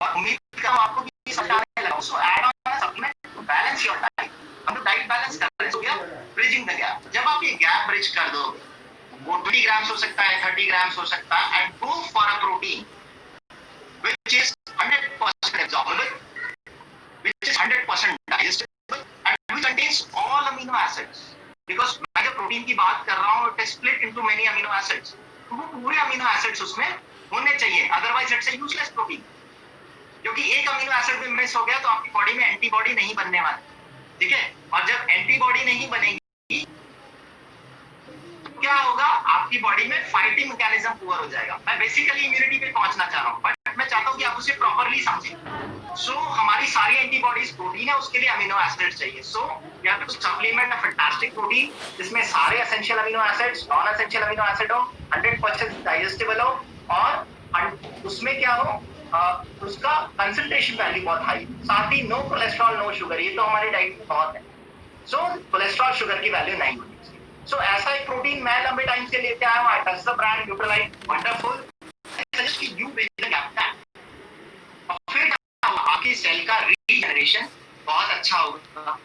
और उम्मीद करता हूं आपको भी समझ आने लगा। So add on supplement to balance your diet. हम लोग डाइट बैलेंस कर रहे हैं, तो क्या ब्रिजिंग द गैप। जब आप ये गैप ब्रिज कर दो, वो 20 ग्राम्स हो सकता है, 30 ग्राम्स हो सकता है, and go for a protein which is 100% absorbable, which is 100% digestible, and which contains all amino acids. Because मैं जब प्रोटीन की बात कर रहा हूँ, it is split into many amino acids. तो वो पूरे अमीनो एसिड्स उसमें होने चाहिए, otherwise it's a useless protein. क्योंकि एक अमीनो एसिड भी मिस हो गया तो आपकी बॉडी में एंटीबॉडी नहीं बनने वाली, ठीक है। और जब एंटीबॉडी नहीं बनेगी, क्या होगा, आपकी बॉडी में फाइटिंग मैकेनिज्म पुअर हो जाएगा। मैं बेसिकली इम्यूनिटी पे पहुंचना चाह रहा हूँ, बट मैं चाहता हूँ कि आप उसे प्रॉपर्ली समझें। सो हमारी सारी एंटीबॉडीज प्रोटीन है, उसके लिए अमीनो एसिड चाहिए। So we have to supplement a fantastic protein जिसमें सारे essential amino acids, non essential amino acid हो, 100% डाइजेस्टेबल हो, और उसमें क्या हो, उसका कंसंट्रेशन वैल्यू बहुत हाई, साथ ही नो कोलेस्ट्रॉल नो शुगर। ये तो हमारी डाइट में बहुत है। सो कोलेस्ट्रॉल शुगर की वैल्यू नहीं होनी चाहिए। सो ऐसा एक प्रोटीन मैं लंबे टाइम से लेके आया हूँ। I trust the brand Nutralite, wonderful. You फिर आपकी सेल का रीजनरेशन बहुत अच्छा होगा।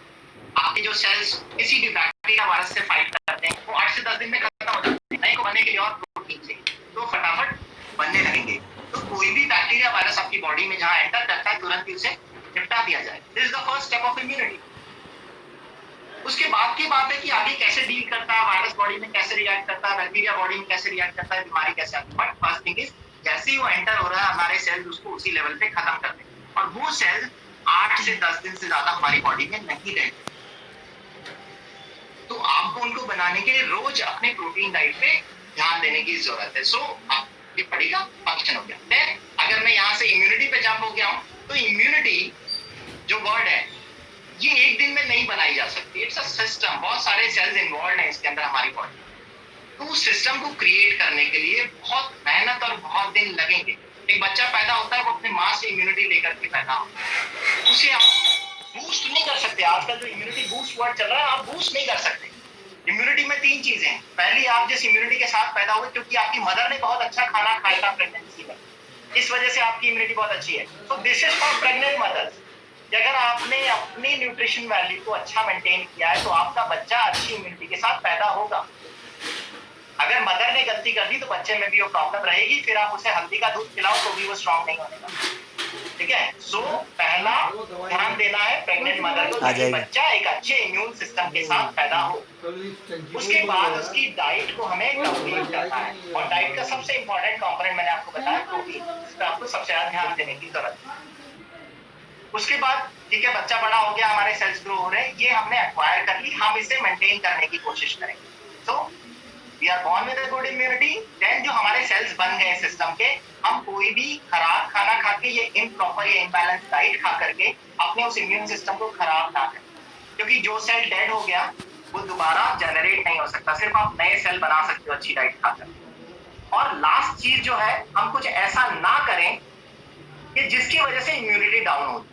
आपके जो सेल्स किसी भी बैक्टीरिया वायरस से फाइट करते हैं, वो 8 से 10 दिन में खत्म हो जाते हैं। नए को बनने के लिए और प्रोटीन चाहिए, तो फटाफट बनने लगेंगे। तो कोई भी बैक्टीरिया वायरस आपकी बॉडी में जहां एंटर करता है, तुरंत ही उसे निपटा दिया जाए। This is the first step of immunity. उसके बाद की बात है कि आगे कैसे डील करता है, वायरस बॉडी में कैसे रिएक्ट करता है, बैक्टीरिया बॉडी में कैसे रिएक्ट करता है, बीमारी कैसे आती है। बट फर्स्ट थिंग इज, जैसे ही वो एंटर हो रहा है, हमारे सेल्स उसको उसी लेवल पे खत्म कर देंगे, और वो सेल्स 8 से 10 दिन से ज्यादा हमारी बॉडी में नहीं रहेंगे। तो आपको उनको बनाने के लिए रोज अपने प्रोटीन डाइट पे ध्यान देने की जरूरत है। सो आपकी बॉडी का फंक्शन हो गया। देन अगर मैं यहाँ से इम्यूनिटी पे जंप हो गया हूँ, तो इम्यूनिटी जो वर्ड है, ये एक दिन में नहीं बनाई जा सकती। इट्स अ सिस्टम, बहुत सारे सेल्स इन्वॉल्व हैं इसके अंदर हमारी बॉडी। तो उस सिस्टम को क्रिएट करने के लिए बहुत मेहनत और बहुत दिन लगेंगे। एक बच्चा पैदा होता है, वो अपने माँ से इम्यूनिटी लेकर के पैदा होता है, उसे आप बूस्ट नहीं कर सकते। आजकल जो इम्यूनिटी बूस्ट वर्ड चल रहा है, आप बूस्ट नहीं कर सकते। इम्यूनिटी में 3 चीजें हैं। पहली, आप जिस इम्यूनिटी के साथ पैदा हुए, क्योंकि आपकी मदर ने बहुत अच्छा खाना खाया था प्रेगनेंसी में, इस वजह से आपकी इम्यूनिटी बहुत अच्छी है। तो this is for pregnant mothers. अगर आपने अपनी न्यूट्रिशन वैल्यू को अच्छा मेंटेन किया है, तो आपका बच्चा अच्छी इम्यूनिटी के साथ पैदा होगा। अगर मदर ने गलती कर दी, तो बच्चे में भी वो प्रॉब्लम रहेगी। फिर आप उसे हल्दी का दूध पिलाओ तो भी वो स्ट्रांग नहीं होगा, ठीक है। सो पहला ध्यान देना है प्रेग्नेंट मदर को, ताकि बच्चा एक अच्छे इम्यून सिस्टम के साथ पैदा हो। उसके बाद उसकी डाइट को हमें कंप्लीट करना है, और डाइट का सबसे इंपॉर्टेंट कंपोनेंट मैंने आपको बताया प्रोटीन, इस पर आपको सबसे ज्यादा ध्यान देने की जरूरत है। उसके बाद ठीक है, बच्चा बड़ा हो गया, हमारे सेल्स ग्रो हो रहे हैं, ये हमने एक्वायर कर ली, हम इसे मेंटेन करने की कोशिश करेंगे। So we are born with a good immunity. Then जो हमारे सेल्स बन गए सिस्टम के, हम कोई भी खराब खाना खा के, ये इम्प्रॉपर या इम्बैलेंस डाइट खा करके अपने उस इम्यून सिस्टम को खराब ना करें, क्योंकि जो सेल डेड हो गया वो दोबारा जनरेट नहीं हो सकता। सिर्फ आप नए सेल बना सकते हो अच्छी डाइट खाकर। और लास्ट चीज जो है, हम कुछ ऐसा ना करें कि जिसकी वजह से इम्यूनिटी डाउन हो,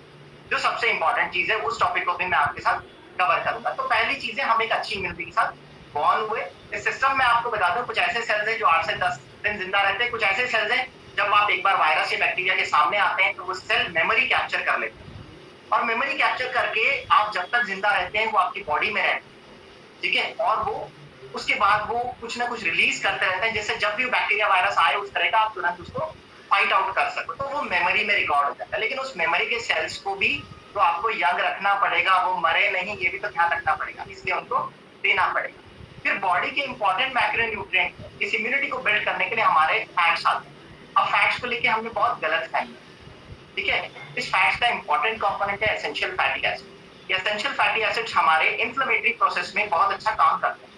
जो सबसे इंपॉर्टेंट चीज है। उस टॉपिक को भी मैं आपके साथ कवर करूंगा। तो पहली चीज है, हम एक अच्छी इम्यूनिटी के साथ बॉर्न हुए। इस सिस्टम में आपको बता दूं, कुछ ऐसे सेल्स हैं जो 8 से 10 दिन जिंदा रहते हैं। कुछ ऐसे सेल्स हैं, जब आप एक बार वायरस या बैक्टीरिया के सामने आते हैं, तो वो सेल मेमोरी कैप्चर कर लेते हैं, और मेमोरी कैप्चर करके आप जब तक जिंदा रहते हैं, वो आपकी बॉडी में रहते हैं, ठीक है। और वो उसके बाद वो कुछ ना कुछ रिलीज करते रहते हैं, जैसे जब भी बैक्टीरिया वायरस आए, उस तरह का आप तुरंत उसको फाइट आउट कर सको, तो वो मेमोरी में रिकॉर्ड हो जाता है। लेकिन उस मेमोरी के सेल्स को भी तो आपको यंग रखना पड़ेगा, वो मरे नहीं, ये भी तो ध्यान रखना पड़ेगा, इसलिए उनको देना पड़ेगा। फिर बॉडी के इंपॉर्टेंट मैक्रोन्यूट्रिएंट इस इम्यूनिटी को बिल्ड करने के लिए हमारे फैट्स आते हैं। अब फैट्स को लेके हमने बहुत गलत फहमी, ठीक है। इस फैट्स का इंपॉर्टेंट कंपोनेंट है एसेंशियल फैटी एसिड। ये एसेंशियल फैटी एसिड्स हमारे इन्फ्लेमेटरी प्रोसेस में बहुत अच्छा काम करते हैं।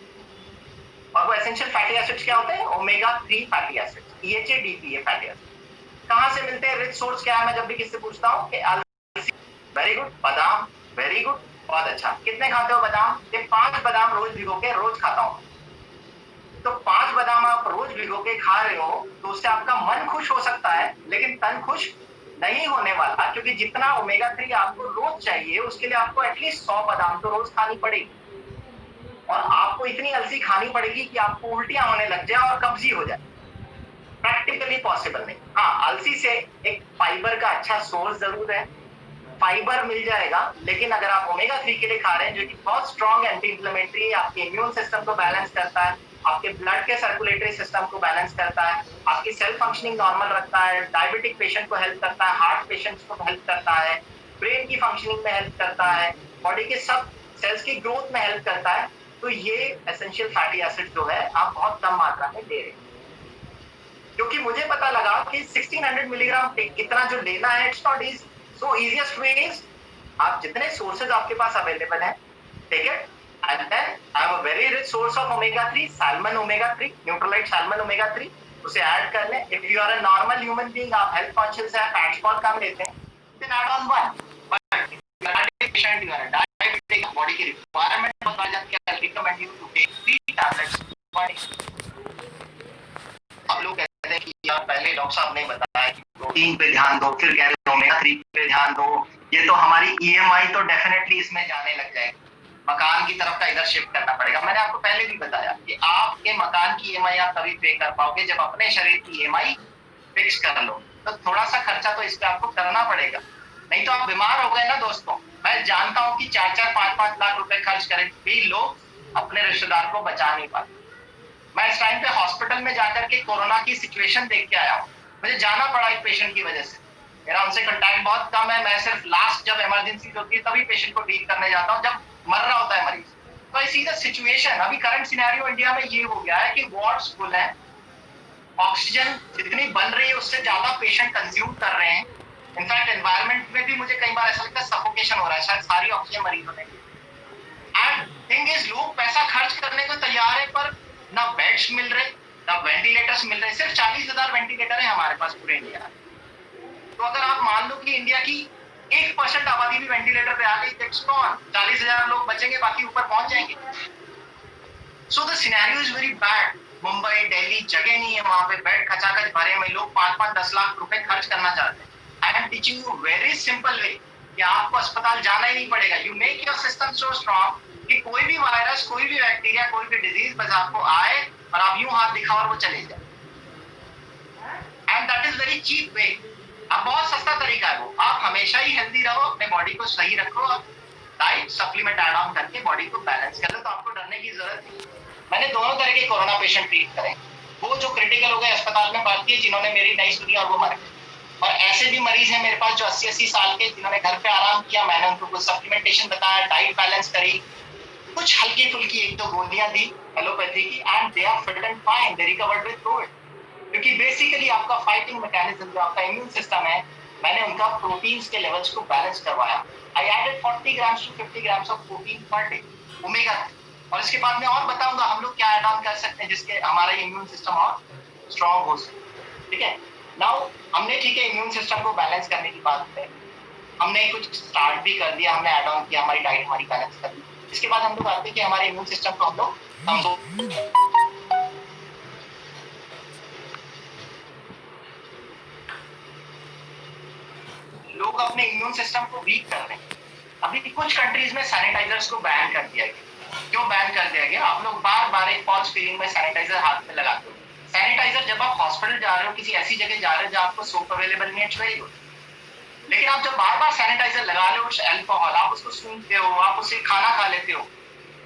और वो एसेंशियल फैटी एसिड्स क्या होते हैं? Omega 3 fatty acids, EHA DPA fatty acid. कहाँ से मिलते हैं? रिच सोर्स क्या है? मैं जब भी किससे पूछता हूँ कि वेरी गुड, बादाम, वेरी गुड, बहुत अच्छा। कितने खाते हो बादाम? ये 5 बादाम रोज भिगो के रोज खाता हूँ। तो 5 बादाम आप रोज भिगो के खा रहे हो तो उससे आपका मन खुश हो सकता है, लेकिन तन खुश नहीं होने वाला, क्योंकि जितना ओमेगा 3 आपको रोज चाहिए उसके लिए आपको एटलीस्ट 100 बादाम तो रोज खानी पड़ेगी, और आपको इतनी अलसी खानी पड़ेगी कि आपको उल्टियां होने लग जाए और कब्जी हो जाए। प्रैक्टिकली पॉसिबल नहीं। हाँ, अलसी से एक फाइबर का अच्छा सोर्स जरूर है, फाइबर मिल जाएगा, लेकिन अगर आप ओमेगा 3 के लिए खा रहे हैं जो कि बहुत स्ट्रॉन्ग एंटी इंफ्लेमेटरी है, आपके इम्यून सिस्टम को बैलेंस करता है, आपके ब्लड के सर्कुलेटरी सिस्टम को बैलेंस करता है, आपकी सेल फंक्शनिंग नॉर्मल रखता है, डायबिटिक पेशेंट को हेल्प करता है, हार्ट पेशेंट्स को हेल्प करता है, ब्रेन की फंक्शनिंग में हेल्प करता है, बॉडी के सब सेल्स की ग्रोथ में हेल्प करता है। तो ये एसेंशियल फैटी एसिड जो है आप बहुत कम मात्रा में दे रहे हैं, क्योंकि मुझे पता लगा कि 1600 मिलीग्राम कितना जो लेना है, it's not easy. So easiest way is आप जितने सोर्सेज आपके पास अवेलेबल हैं, take it, and then I have a very rich source of omega 3, salmon omega 3, Nutrilite salmon omega 3, उसे ऐड कर लें। If you are a normal human being, आप हेल्थ कॉन्शियस है, फैट्स बहुत कम लेते हैं, then add on one. But diabetic patient, you are diabetic, body की रिक्वायरमेंट बहुत बढ़ जाती है, I recommend you to take 3 tablets per day. अब लोग कहते हैं कि यार पहले डॉक्टर साहब ने बताया कि प्रोटीन पे ध्यान दो, फिर कह रहे हो ओमेगा 3 पे ध्यान दो, ये तो हमारी ईएमआई तो डेफिनेटली इसमें जाने लग जाएगी, मकान की तरफ का इधर शिफ्ट करना पड़ेगा। मैंने आपको पहले भी बताया कि आपके मकान की ईएमआई आप तभी पे कर पाओगे जब अपने शरीर की ईएमआई फिक्स कर लो, तो थोड़ा सा खर्चा तो इस पे आपको करना पड़ेगा, नहीं तो आप बीमार हो गए ना दोस्तों। मैं जानता हूँ कि 4-4, 5-5 लाख रुपए खर्च करें भी लोग अपने रिश्तेदार को बचा नहीं पाते। मैं इस टाइम पे हॉस्पिटल में जाकर के कोरोना की सिचुएशन देख के आया हूँ, मुझे जाना पड़ा एक पेशेंट की वजह से, मेरा उनसे कांटेक्ट बहुत कम है, मैं सिर्फ लास्ट जब इमरजेंसी होती है तभी पेशेंट को डील करने जाता हूँ, जब मर रहा होता है मरीज। तो आई सी द सिचुएशन, अभी करंट सिनेरियो इंडिया में ये हो गया है कि वार्ड्स फुल है, ऑक्सीजन जितनी बन रही है उससे ज्यादा पेशेंट कंज्यूम कर रहे हैं। इनफैक्ट एनवायरमेंट में भी मुझे कई बार ऐसा लगता है सफोकेशन हो रहा है, शायद सारी ऑक्सीजन मरीजों ने। एंड थिंग इज, लोग पैसा खर्च करने को तैयार है, पर ना बेड्स मिल रहे, ना वेंटिलेटर्स मिल रहे। सिर्फ 40,000 वेंटिलेटर है हमारे पास पूरे इंडिया में। तो अगर आप मान लो कि इंडिया की 1% आबादी भी वेंटिलेटर पे आ गई, दैट्स गॉन, 40,000 लोग बचेंगे, बाकी ऊपर पहुंच जाएंगे। So the scenario is very bad. Mumbai, Delhi जगह नहीं है वहां पे, बेड खचाखच भरे में, लोग 5-5-10 लाख रुपए खर्च करना चाहते हैं। I am teaching you very simple way कि आपको अस्पताल जाना ही नहीं पड़ेगा। You make your system so strong कि कोई भी वायरस, कोई भी बैक्टीरिया, कोई भी डिजीज बस आपको आए और आप यूं हाथ दिखाओ और वो चले जाए। And that is very cheap way. अब बहुत सस्ता तरीका है वो, आप हमेशा ही हेल्दी रहो, अपने बॉडी को सही रखो, डाइट सप्लीमेंट ऐड ऑन करके बॉडी को बैलेंस कर लो, तो आपको डरने की जरूरत नहीं। मैंने दोनों तरह के कोरोना पेशेंट ट्रीट करे, वो जो क्रिटिकल हो गए अस्पताल में भर्ती है, जिन्होंने मेरी नहीं सुनी और वो मर गए, और ऐसे भी मरीज हैं मेरे पास जो 80-80 साल के, जिन्होंने घर पे आराम किया, मैंने उनको कुछ सप्लीमेंटेशन बताया, डाइट बैलेंस करी, कुछ हल्की फुल्की 1-2 गोलियां दी एलोपैथी की, and they are fit and fine, they recovered with COVID. क्योंकि बेसिकली आपका फाइटिंग मैकेनिज्म, जो आपका इम्यून सिस्टम है, मैंने उनका प्रोटीन्स के लेवल्स को बैलेंस करवाया। I added 40 grams to 50 grams of protein per day, omega 3, और इसके बाद में और बताऊंगा हम लोग क्या ऐड ऑन कर सकते हैं जिसके हमारा इम्यून सिस्टम और स्ट्रॉन्ग हो सके। ठीक है, नाउ हमने ठीक है इम्यून सिस्टम को बैलेंस करने की बात है, हमने कुछ स्टार्ट भी कर दिया, हमने ऐड ऑन किया, हमारी डाइट हमारी बैलेंस कर दी। इसके बाद हम लोग आते हैं कि हमारे इम्यून सिस्टम को हम लोग लोग अपने इम्यून सिस्टम को वीक कर रहे हैं। अभी कुछ कंट्रीज में सैनिटाइजर्स को बैन कर दिया गया। क्यों बैन कर दिया गया? आप लोग बार बार एक फॉल्स फीलिंग में सैनिटाइजर हाथ में लगाते हो। सैनिटाइजर जब आप हॉस्पिटल जा रहे हो, किसी ऐसी जगह जा रहे हो जहाँ आपको सोप अवेलेबल नहीं है, इट्स वेरी गुड। लेकिन आप जब बार बार सैनिटाइजर लगा रहे हो, अल्कोहल, आप उसको सूंघते हो, आप उससे खाना खा लेते हो,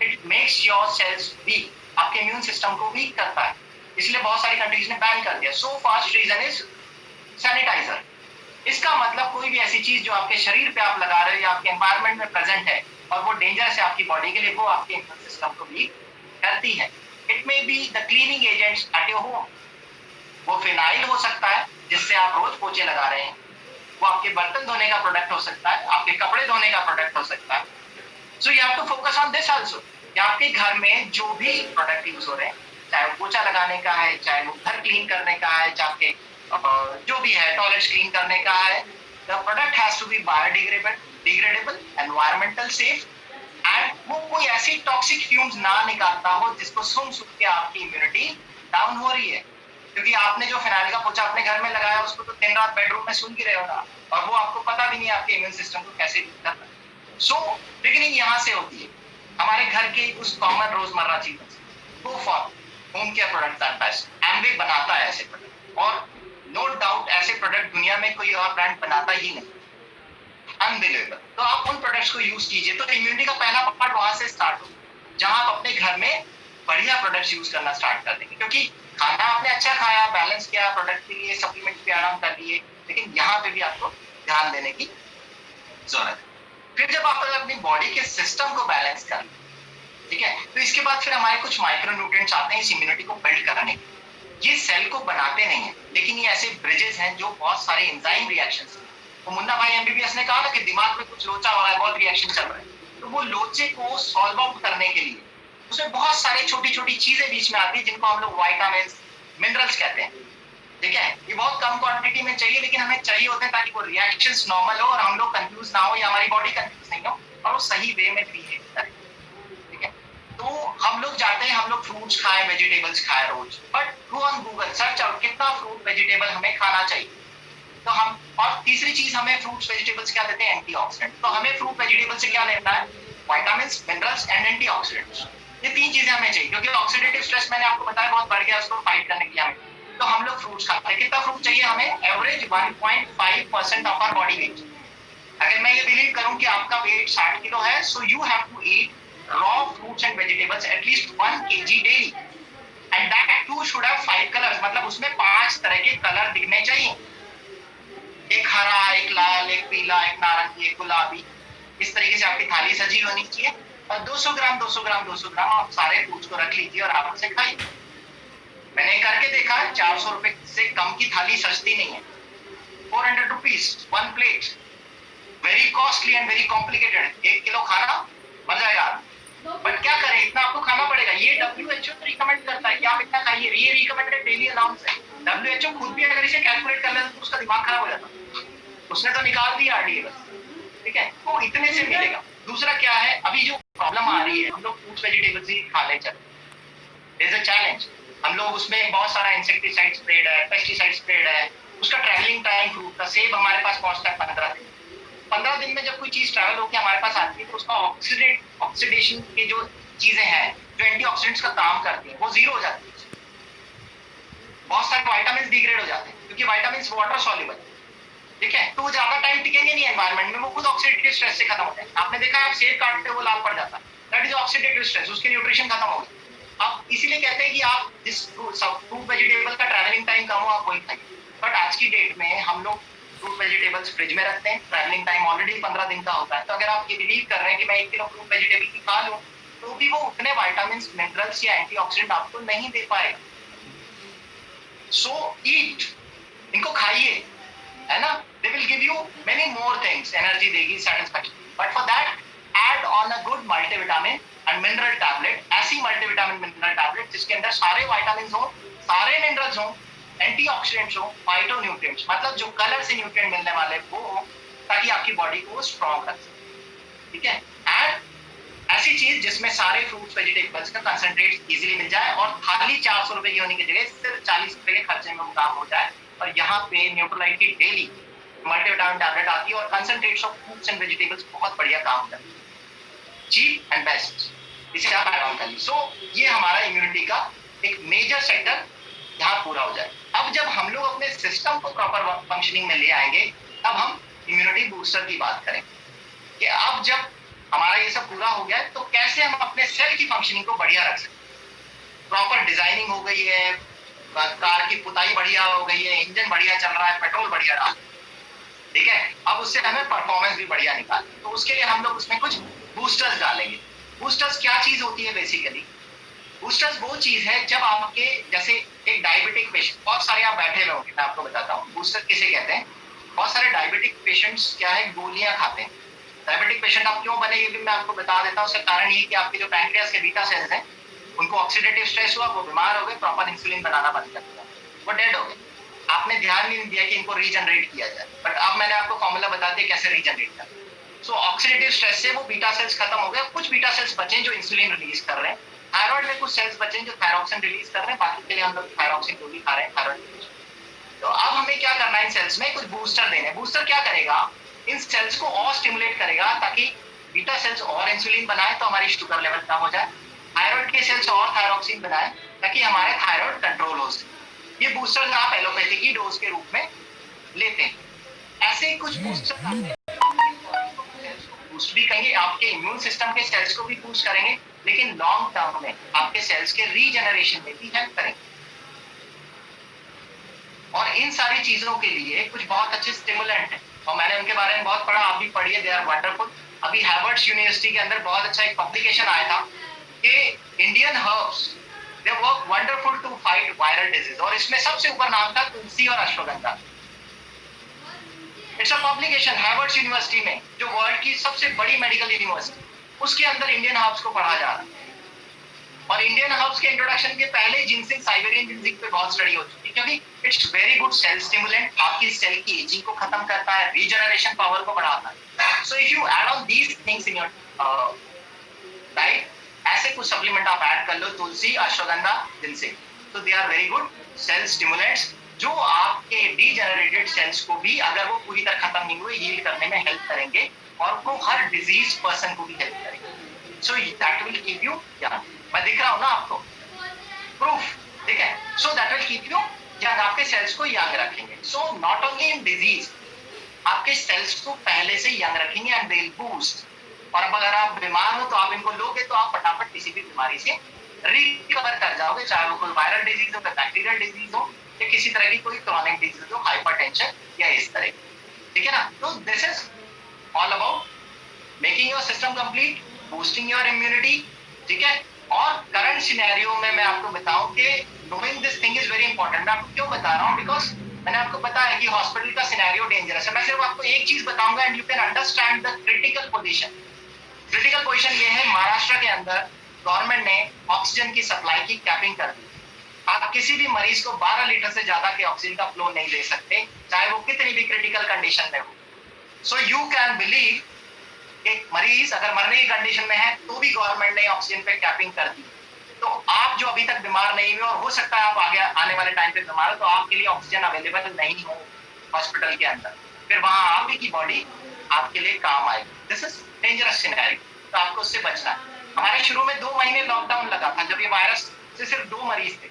it makes your cells weak, आपके इम्यून सिस्टम को वीक करता है। इसलिए बहुत सारी कंट्रीज ने बैन कर दिया। So first reason is sanitiser. इसका मतलब कोई भी ऐसी चीज जो आपके शरीर पे आप लगा रहे हो या आपके एनवायरनमेंट में प्रेजेंट है और वो डेंजरस है आपकी बॉडी के लिए, वो आपके इम्यून सिस्टम को वीक करती है। It may be the cleaning agents at your home. वो फिनाइल हो सकता है जिससे आप रोज पोछे लगा रहे हैं, वो आपके बर्तन धोने का प्रोडक्ट हो सकता है, आपके कपड़े धोने का प्रोडक्ट हो सकता है। So you have to focus on this also कि आपके घर में जो भी प्रोडक्ट यूज हो रहे हैं, चाहे वो पोछा लगाने का है, चाहे वो घर क्लीन करने का है, चाहे जो भी है टॉयलेट क्लीन करने का है, the product has to be biodegradable, environmental safe, and वो कोई ऐसी टॉक्सिक फ्यूम्स ना निकालता हो जिसको सूंघ के आपकी इम्यूनिटी डाउन हो रही है, क्योंकि आपने जो फिनाइल का पोछा अपने घर में लगाया उसको तो दिन रात बेडरूम में सूंघ ही रहे हो ना, और वो आपको पता भी नहीं है आपके इम्यून सिस्टम को कैसे करना है। सो बिगिनिंग यहाँ से होती है, हमारे घर के उस कॉमन रोजमर्रा चीजों से। Go for home care product at best. Amway बनाता है ऐसे प्रोडक्ट, और नो डाउट ऐसे प्रोडक्ट दुनिया में कोई और ब्रांड बनाता ही नहीं, अनबिलीवेबल। तो आप उन प्रोडक्ट्स को यूज कीजिए। तो इम्यूनिटी का पहला पार्ट वहां से स्टार्ट हो, जहां आप अपने घर में बढ़िया प्रोडक्ट्स यूज करना स्टार्ट कर देंगे, क्योंकि खाना आपने अच्छा खाया, बैलेंस किया, प्रोडक्ट के लिए सप्लीमेंट भी आराम कर लिए, लेकिन यहाँ पे भी आपको ध्यान देने की जरूरत है। फिर जब आप अपनी बॉडी के सिस्टम को बैलेंस कर, ठीक है, तो इसके बाद फिर हमारे कुछ माइक्रो न्यूट्रिएंट्स आते हैं इस इम्यूनिटी को बिल्ड करने के। ये सेल को बनाते नहीं है, लेकिन ये ऐसे ब्रिजेस हैं जो बहुत सारे एंजाइम रिएक्शंस, तो मुन्ना भाई एमबीबीएस ने कहा ना कि दिमाग में कुछ लोचा हो रहा है, बहुत रिएक्शन चल रहा है, तो वो लोचे को सॉल्व आउट करने के लिए उसमें बहुत सारी छोटी छोटी चीजें बीच में आती है, जिनको हम लोग वाइटामिन मिनरल्स कहते हैं। ठीक है, ये बहुत कम क्वांटिटी में चाहिए, लेकिन हमें चाहिए होते हैं ताकि वो रिएक्शंस नॉर्मल हो और हम लोग कंफ्यूज ना हो, या हमारी बॉडी कंफ्यूज नहीं हो, और वो सही वे में बिहेव करे। ठीक है, तो हम लोग जाते हैं, हम लोग फ्रूट्स खाएं, वेजिटेबल्स खाएं रोज, but go on Google search out कितना फ्रूट वेजिटेबल हमें खाना चाहिए। तो हम, और तीसरी चीज हमें फ्रूट्स वेजिटेबल्स क्या देते हैं, एंटीऑक्सीडेंट। तो हमें फ्रूट वेजिटेबल से क्या लेना है, विटामिन्स, मिनरल्स एंड एंटीऑक्सीडेंट्स। ये तीन चीजें हमें चाहिए, क्योंकि ऑक्सीडेटिव स्ट्रेस मैंने आपको बताया बहुत बढ़ गया, उसको फाइट करने के लिए हमें, तो हम लोग फ्रूट्स खाते हैं। कितना फ्रूट चाहिए हमें, average 1.5% of our body weight. अगर मैं ये बिलीव करूं कि आपका वेट 60 किलो है, so you have to eat raw fruits and vegetables at least 1 kg daily, and that too should have 5 colours, मतलब उसमें 5 तरह के कलर दिखने चाहिए, एक हरा, एक लाल, एक पीला, एक नारंगी, एक गुलाबी। इस तरीके से आपकी थाली सजी होनी चाहिए, और 200 ग्राम 200 ग्राम 200 ग्राम आप सारे फ्रूट्स को रख लीजिए और आप उसे खाइए। मैंने करके देखा, 400 रुपए से कम की थाली सस्ती नहीं है। 400 rupees 1 plate, very costly and very complicated. 1 kilo खाना मजा आएगा, बट क्या करें, इतना आपको खाना पड़ेगा। ये WHO रिकमेंड करता है कि आप इतना खाइए, ये रिकमेंडेड डेली अलाउंस है। WHO खुद भी अगर इसे कैलकुलेट कर ले तो उसका दिमाग खराब हो जाता, उसने तो निकाल दिया RDA बस। ठीक है, तो इतने से मिलेगा। दूसरा क्या है, अभी जो प्रॉब्लम आ रही है, हम लोग फ्रूट्स वेजिटेबल्स ही खा ले चले, इज अ चैलेंज। हम लोग उसमें बहुत सारा इंसेक्टिसाइड स्प्रेड है, पेस्टिसाइड स्प्रेड है, उसका ट्रैवलिंग टाइम फ्रूट का, सेब हमारे पास पहुंचता है 15 दिन। 15 दिन में जब कोई चीज ट्रैवल होकर हमारे पास आती है, तो उसका ऑक्सीडेशन की जो चीजें हैं, जो एंटीऑक्सीडेंट्स का काम करती है, वो जीरो हो जाती है। बहुत सारे विटामिन डिग्रेड हो जाते हैं, क्योंकि विटामिन वाटर सॉल्युबल है। ठीक है, तो वो ज्यादा टाइम टिकेंगे नहीं एनवायरमेंट में, वो खुद ऑक्सीडेटिव स्ट्रेस से खत्म होते हैं। आपने देखा है, आप सेब काटते हो वो लाल पड़ जाता है, दैट इज ऑक्सीडेटिव स्ट्रेस, उसके न्यूट्रिशन खत्म हो गए। अब इसीलिए कहते हैं कि आप जिस फ्रूट वेजिटेबल का ट्रैवलिंग टाइम कम हो, आप वही खाइए। बट आज की डेट में हम लोग फ्रूट वेजिटेबल्स फ्रिज में रखते हैं, ट्रैवलिंग टाइम ऑलरेडी 15 दिन का होता है। तो अगर आप ये बिलीव कर रहे हैं कि मैं 1 किलो फ्रूट वेजिटेबल की खा लूं, तो भी वो उतने विटामिन, मिनरल्स या एंटीऑक्सीडेंट आपको नहीं दे पाएगा। सो ईट, इनको खाइए, है ना, they will give you many more things, energy देगी, satisfaction, but for that add on a good multivitamin and mineral tablet, ऐसी multivitamin mineral tablet जिसके अंदर सारे vitamins हो, सारे minerals हो, antioxidants हो, phytonutrients, मतलब जो कलर से न्यूट्रिएंट मिलने वाले वो हो, ताकि आपकी बॉडी को स्ट्रॉन्ग रख सके। ठीक है, एंड ऐसी चीज जिसमें सारे फ्रूट्स वेजिटेबल्स का कंसंट्रेट इजीली मिल जाए, और थाली 400 रुपए की होने की जगह सिर्फ 40 रुपए के खर्चे में काम हो जाए। और यहाँ पे न्यूट्रोलाइट की डेली मल्टीविटामिन टैबलेट आती है, और कंसंट्रेट्स ऑफ फ्रूट्स एंड वेजिटेबल्स बहुत बढ़िया काम करती है, चीप एंड बेस्ट, इसे आप ऐड ऑन करिए। सो ये हमारा इम्यूनिटी का एक मेजर सेक्टर यहाँ पूरा हो जाए। अब जब हम लोग अपने सिस्टम को प्रॉपर फंक्शनिंग में ले आएंगे, तब हम इम्यूनिटी बूस्टर की बात करें कि अब जब हमारा ये सब पूरा हो गया है, तो कैसे हम अपने सेल की फंक्शनिंग को बढ़िया रख सकते। प्रॉपर डिजाइनिंग हो गई है, कार की पुताई बढ़िया हो गई है, इंजन बढ़िया चल रहा है, पेट्रोल बढ़िया रहा, ठीक है, अब उससे हमें परफॉर्मेंस भी बढ़िया निकालनी। तो उसके लिए हम लोग उसमें कुछ बूस्टर्स डालेंगे। बूस्टर्स क्या चीज होती है बेसिकली? बूस्टर्स वो चीज है जब आपके, जैसे एक डायबिटिक पेशेंट, बहुत सारे आप बैठे हुए होंगे, मैं आपको बताता हूँ बूस्टर किसे कहते हैं। बहुत सारे डायबिटिक पेशेंट्स क्या है, गोलियां खाते हैं। डायबिटिक पेशेंट आप क्यों बने, ये भी मैं आपको बता देता हूँ। उसका कारण ये कि आपके जो पैंक्रियास के बीटा सेल्स हैं, उनको ऑक्सीडेटिव स्ट्रेस हुआ, वो बीमार हो गए, प्रॉपर इंसुलिन बनाना बंद कर दिया, वो डेड हो गए। आपने ध्यान नहीं दिया कि इनको रीजनरेट किया जाए, बट अब मैंने आपको फॉर्मूला बता दिया कैसे रीजनरेट करना। सो ऑक्सीडेटिव स्ट्रेस से वो बीटा सेल्स खत्म हो गए, कुछ बीटा सेल्स बचे जो इंसुलिन रिलीज कर रहे हैं, थायराइड में कुछ सेल्स बचे जो थायरॉक्सिन रिलीज कर रहे हैं, बाकी के लिए हम लोग थायरॉक्सिन गोली खा रहे हैं थायराइड। तो अब हमें क्या करना है, इन सेल्स में कुछ बूस्टर देने। बूस्टर क्या करेगा, इन सेल्स को और स्टिमुलेट करेगा ताकि बीटा सेल्स और इंसुलिन बनाए तो हमारी शुगर लेवल कम हो जाए, थायराइड के सेल्स और थायरॉक्सिन बनाए ताकि हमारे थायराइड कंट्रोल हो सके। ये बूस्टर आप एलोपैथी की डोज के रूप में लेते हैं। ऐसे ही कुछ बूस्टर बूस्ट भी करेंगे, आपके इम्यून सिस्टम के सेल्स को भी बूस्ट करेंगे, लेकिन लॉन्ग टर्म में आपके सेल्स के रीजनरेशन में भी हेल्प करेंगे। और इन सारी चीजों के लिए कुछ बहुत अच्छे स्टिमुलेंट हैं और मैंने उनके बारे में बहुत पढ़ा, आप भी पढ़िए, दे आर वंडरफुल। अभी हार्वर्ड यूनिवर्सिटी के अंदर बहुत अच्छा एक पब्लिकेशन आया था कि Indian herbs they work wonderful to fight viral disease, और इसमें सबसे ऊपर नाम था तुलसी और ashwagandha. It's a publication Harvard university में, जो वर्ल्ड की सबसे बड़ी मेडिकल यूनिवर्सिटी, उसके अंदर इंडियन हर्ब्स को पढ़ा जा रहा है। और इंडियन हर्ब्स के इंट्रोडक्शन के पहले जिनसिंग, साइबेरियन जिनसिंग पे बहुत स्टडी हो चुकी है, क्योंकि it's very good cell stimulant, आपकी सेल की एजिंग को खत्म करता है, रीजनरेशन पावर को बढ़ाता है। So if you add on these things in your diet, ऐसे कुछ सप्लीमेंट आप ऐड कर लो, तुलसी, अश्वगंधा, जिनसिंग, तो they are very good cell stimulants, जो आपके डीजेनरेटेड सेल्स को भी, अगर वो पूरी तरह खत्म नहीं हुए, हील करने में हेल्प करेंगे और वो हर डिजीज पर्सन को भी हेल्प करेंगे। So that will keep you young. मैं दिख रहा हूं ना आपको, प्रूफ, ठीक है? So that will keep you young, आपके सेल्स को यंग रखेंगे। So not only in disease, आपके सेल्स को पहले से यंग रखेंगे एंड दे विल बूस्ट। और अब अगर आप बीमार हो तो आप इनको लोगे तो आप फटाफट किसी भी बीमारी से रिकवर कर जाओगे, चाहे वो कोई वायरल डिजीज हो, बैक्टीरियल डिजीज हो, या किसी तरह की कोई क्रॉनिक डिजीज हो, हाइपरटेंशन या इस तरह, ठीक है ना? तो this is all about making your system complete, boosting your immunity, ठीक है? और करंट सिनेरियो में मैं आपको बताऊं कि knowing this thing is very important. मैं आपको क्यों बता रहा हूं, बिकॉज मैंने आपको बताया कि हॉस्पिटल का सिनेरियो डेंजरस है। मैं सिर्फ आपको एक चीज बताऊंगा and you can understand the critical position. Critical position ये है, महाराष्ट्र के अंदर गवर्नमेंट ने ऑक्सीजन की सप्लाई की कैपिंग कर दी। आप किसी भी मरीज को 12 लीटर से ज्यादा के ऑक्सीजन का फ्लो नहीं दे सकते, चाहे वो कितनी भी क्रिटिकल कंडीशन में हो। सो यू कैन बिलीव कि मरीज अगर मरने की कंडीशन में है तो भी गवर्नमेंट ने ऑक्सीजन पे कैपिंग कर दी। तो आप जो अभी तक बीमार नहीं हुए और हो सकता है आप आगे आने वाले टाइम पे बीमार हो, तो आपके लिए ऑक्सीजन अवेलेबल नहीं हो हॉस्पिटल के अंदर, फिर वहां आप ही की बॉडी आपके लिए काम आएगी। दिस इज डेंजरस सिनेरियो, तो आपको उससे बचना है। हमारे शुरू में 2 महीने लॉकडाउन लगा था, जब ये वायरस से सिर्फ 2 मरीज थे।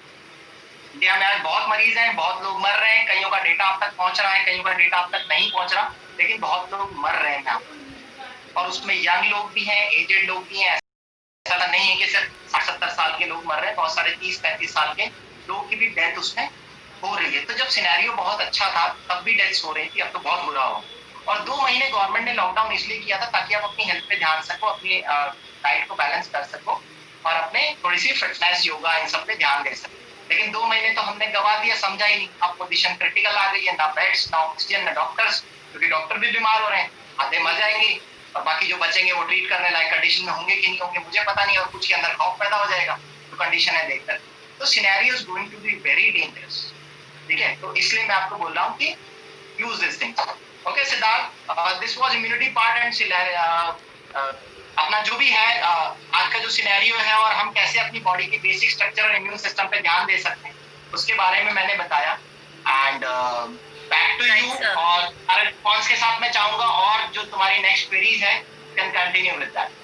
इंडिया में आज बहुत मरीज हैं, बहुत लोग मर रहे हैं, कईयों का डेटा अब तक पहुंच रहा है, कईयों का डेटा अब तक नहीं पहुंच रहा, लेकिन बहुत लोग मर रहे हैं यहाँ, और उसमें यंग लोग भी हैं, एजेड लोग भी हैं। ऐसा नहीं है कि सिर्फ 60-70 साल के लोग मर रहे हैं, बहुत सारे 30-35 साल के लोग की भी डेथ उसमें हो रही है। तो जब सिनेरियो बहुत अच्छा था तब भी डेथ्स हो रही थी, अब तो बहुत बुरा हो। और 2 महीने गवर्नमेंट ने लॉकडाउन इसलिए किया था ताकि आप अपनी हेल्थ पे ध्यान सको, अपनी डाइट को बैलेंस कर सको और अपने थोड़ी सी फिटनेस, योगा, इन सब पे ध्यान दे सको। लेकिन 2 महीने तो हमने गवा दिया, समझा ही नहीं। अब पोजीशन क्रिटिकल आ गई है, ना बेड्स, ना ऑक्सीजन, ना डॉक्टर्स, क्योंकि डॉक्टर भी बीमार हो रहे हैं, आधे मर जाएंगे और बाकी जो बचेंगे वो ट्रीट करने लायक कंडीशन में होंगे कि नहीं होंगे मुझे पता नहीं, और कुछ के अंदर खौफ पैदा हो जाएगा तो कंडीशन है देखकर। तो scenario is going to be very dangerous, ठीक है? तो इसलिए मैं आपको बोल रहा हूँ कि use this thing. Okay Siddharth, this was immunity part and अपना जो भी है आज का जो सिनेरियो है और हम कैसे अपनी बॉडी के बेसिक स्ट्रक्चर और इम्यून सिस्टम पे ध्यान दे सकते हैं उसके बारे में मैंने बताया। एंड बैक टू यू, और हमारे रिस्पॉन्स के साथ मैं चाहूंगा और जो तुम्हारी नेक्स्ट क्वेरीज है can continue with that.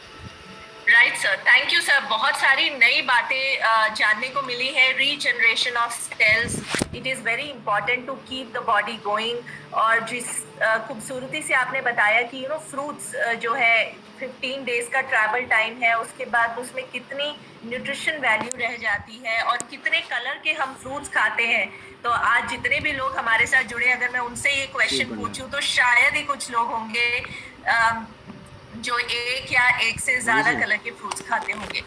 Right sir, thank you sir. बहुत सारी नई बातें जानने को मिली है। Regeneration of cells, it is very important to keep the body going. और जिस खूबसूरती से आपने बताया कि यू नो फ्रूट्स जो है 15 डेज का ट्रैवल टाइम है, उसके बाद उसमें कितनी न्यूट्रिशन वैल्यू रह जाती है और कितने कलर के हम फ्रूट्स खाते हैं। तो आज जितने भी लोग हमारे साथ जुड़े, अगर मैं उनसे ये क्वेश्चन पूछूं तो शायद ही कुछ लोग होंगे जो एक या एक से ज्यादा कलर के फ्रूट्स खाते होंगे।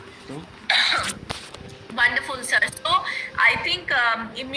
Wonderful sir. So I think immune